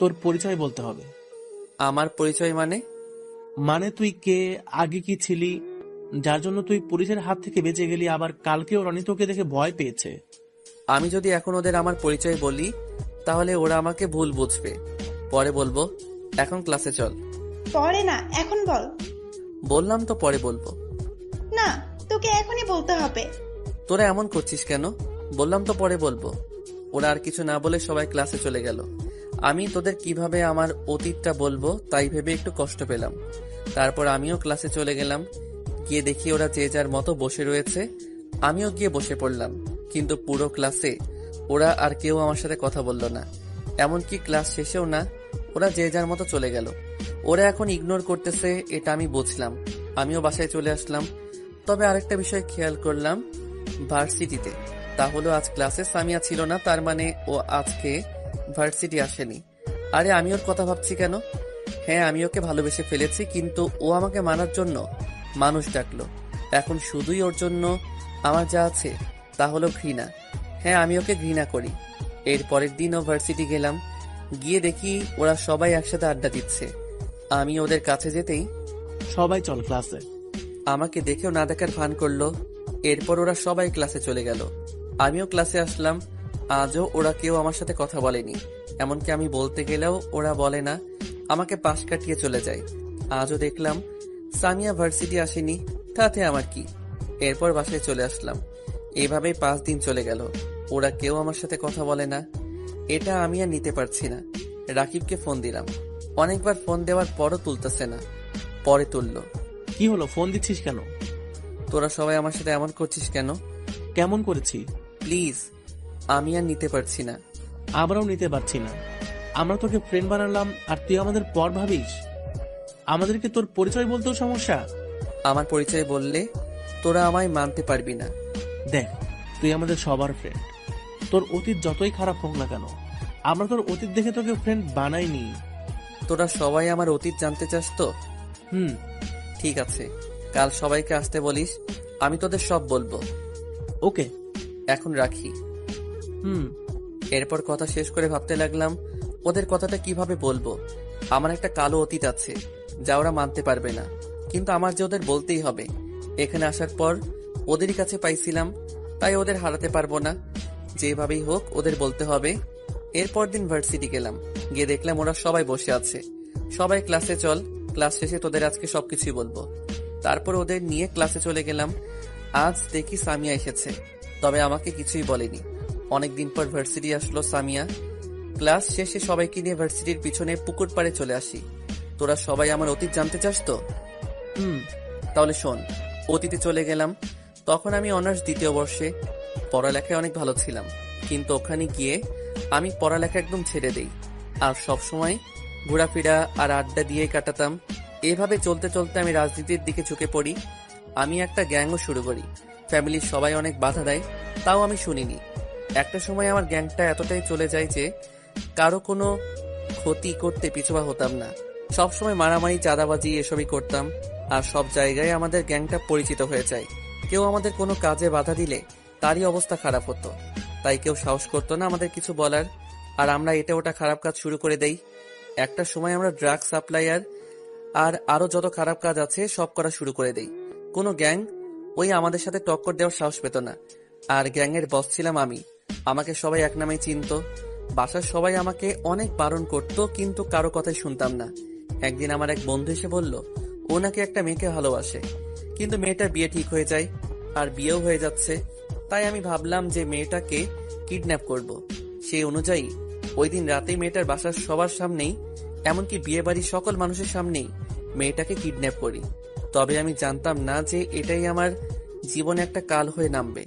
তোর পরিচয় বলতে হবে। আমার পরিচয় মানে? মানে তুই কে, আগে কি ছিলি, যার জন্য তুই পুলিশের হাত থেকে বেঁচে গেলি, আবার কালকেও রনি তোকে দেখে ভয় পেয়েছে। আমি যদি এখন ওদের আমার পরিচয় বলি তাহলে ওরা আমাকে ভুল বুঝবে। পরে বলবো। এখন ক্লাসে চল। পরে না, এখন বল। বললাম তো পরে বলবো। না, তোকে এখনই বলতে হবে। তোরা এমন করছিস কেন? বললাম তো পরে বলবো। ওরা আর কিছু না বলে সবাই ক্লাসে চলে গেল। আমি তোদের কিভাবে আমার অতীতটা বলবো তাই ভেবে একটু কষ্ট পেলাম। তারপর আমিও ক্লাসে চলে গেলাম। গিয়ে দেখি ওরা যে যার মতো বসে রয়েছে। আমিও গিয়ে বসে পড়লাম। কিন্তু পুরো ক্লাসে ওরা আর কেউ আমার সাথে কথা বলল না, এমনকি ক্লাস শেষেও না। ওরা যে যার মতো চলে গেল। ওরা এখন ইগনোর করতেছে এটা আমি বুঝলাম। আমিও বাসায় চলে আসলাম। তবে আরেকটা বিষয় খেয়াল করলাম ভার্সিটিতে, তা হলো আজ ক্লাসে সামিয়া ছিল না, তার মানে ও আজকে ভার্সিটি আসেনি। আরে আমি ওর কথা ভাবছি কেন? হ্যাঁ, আমি ওকে ভালোবেসে ফেলেছি, কিন্তু ও আমাকে মানার জন্য মানুষ ডাকলো। এখন শুধুই ওর জন্য আমার যা আছে তা হলো ঘৃণা। হ্যাঁ, আমি ওকে ঘৃণা করি। এর পরের দিন ও ভার্সিটি গেলাম। গিয়ে দেখি ওরা সবাই একসাথে আড্ডা দিচ্ছে। আমি ওদের কাছে যেতেই সবাই চল ক্লাসে। আমাকে দেখেও না দেখার ভান করলো। এরপর ওরা সবাই ক্লাসে চলে গেল। আমিও ক্লাসে আসলাম। আজও ওরা কেউ আমার সাথে কথা বলেনি, এমনকি আমি বলতে গেলেও ওরা বলে না, আমাকে পাশ কাটিয়ে চলে যায়। আজও দেখলাম সামিয়া ভার্সিটি আসেনি, তাতে আমার কি। এরপর বাসায় চলে আসলাম। এভাবেই 5 দিন চলে গেল। ওরা কেউ আমার সাথে কথা বলে না। এটা আমি আর নিতে পারছি না। রাকিবকে ফোন দিলাম। অনেকবার ফোন দেওয়ার পরও তুলতেছে না। পরে তুললো। কি হলো, ফোন দিচ্ছিস কেন? তোরা সবাই আমার সাথে এমন করছিস কেন? কেমন করেছি? প্লিজ, আমি আর নিতে পারছি না। আমরাও নিতে পারছি না। আমরা তোকে ফ্রেন্ড বানালাম আর তুই আমাদের পর ভাবিস? আমাদেরকে তোর পরিচয় বলতেও সমস্যা? আমার পরিচয় বললে তোরা আমায় মানতে পারবি না। দেখ, তুই আমাদের সবার ফ্রেন্ড। তোর অতীত যতই খারাপ হোক না কেন, আমরা তোর অতীত দেখে তোকে ফ্রেন্ড বানাইনি। তোরা সবাই আমার অতীত জানতে চাস তো? হুম। ঠিক আছে, কাল সবাইকে আসতে বলিস, আমি তোদের সব বলবো। ওকে। এখন রাখি। হুম। এরপর কথা শেষ করে ভাবতে লাগলাম ওদের কথাটা কিভাবে বলবো। আমার একটা কালো অতীত আছে যা ওরা মানতে পারবে না, কিন্তু আমার যে ওদের বলতেই হবে। এখানে আসার পর ওদেরই কাছে পাইছিলাম, তাই ওদের হারাতে পারবো না। যেভাবেই হোক ওদের বলতে হবে। এরপর দিন ভার্সিটি গেলাম। গিয়ে দেখলাম ওরা সবাই বসে আছে। সবাই ক্লাসে চল, ক্লাস শেষে তোদের আজকে সবকিছুই বলবো। তারপর ওদের নিয়ে ক্লাসে চলে গেলাম। আজ দেখি সামিয়া এসেছে, তবে আমাকে কিছুই বলেনি। অনেকদিন পর ভার্সিটি আসলো সামিয়া। ক্লাস শেষে সবাইকে নিয়ে ভার্সিটির পিছনে পুকুর পাড়ে চলে আসি। তোরা সবাই আমার অতীত জানতে চাস তো? হুম। তাহলে শোন। অতীতে চলে গেলাম। তখন আমি অনার্স 2য় বর্ষে। পড়ালেখায় অনেক ভালো ছিলাম, কিন্তু ওখানে গিয়ে আমি পড়ালেখা একদম ছেড়ে দেই আর সবসময় ঘোরাফেরা আর আড্ডা দিয়েই কাটাতাম। এভাবে চলতে চলতে আমি রাজনীতির দিকে ঝুঁকে পড়ি। আমি একটা গ্যাংও শুরু করি। ফ্যামিলির সবাই অনেক বাধা দেয়, তাও আমি শুনিনি। একটা সময় আমার গ্যাংটা এতটাই চলে যায় যে কারো কোনো ক্ষতি করতে পিছুপা হতাম না। সবসময় মারামারি, চাঁদাবাজি এসবই করতাম। আর সব জায়গায় আমাদের গ্যাংটা পরিচিত হয়ে যায়। কেউ আমাদের কোনো কাজে বাধা দিলে তারই অবস্থা খারাপ হতো, তাই কেউ সাহস করতো না আমাদের কিছু বলার। আর আমরা এটা ওটা খারাপ কাজ শুরু করে দেই। একটা সময় আমরা ড্রাগ সাপ্লায়ার আর আরো যত খারাপ কাজ আছে সব করা শুরু করে দেই। কোনো গ্যাং ওই আমাদের সাথে টক্কর দেওয়ার সাহস পেত না। আর গ্যাংয়ের বস ছিলাম আমি। আমাকে সবাই এক নামেই চিনতো। বাসার সবাই আমাকে অনেক বারণ করতো, কিন্তু কারো কথাই শুনতাম না। একদিন আমার এক বন্ধু এসে বলল ও নাকি একটা মেয়েকে ভালোবাসে, কিন্তু মেয়েটার বিয়ে ঠিক হয়ে যায় আর বিয়েও হয়ে যাচ্ছে। তাই আমি ভাবলাম যে মেয়েটাকে কিডন্যাপ করব। সেই অনুযায়ী ওই দিন রাতেই মেয়েটার বাসার সবার সামনেই, এমনকি বিয়ে বাড়ির সকল মানুষের সামনেই মেয়েটাকে কিডন্যাপ করি। তবে আমি জানতাম না যে এটাই আমার জীবনে একটা কাল হয়ে নামবে।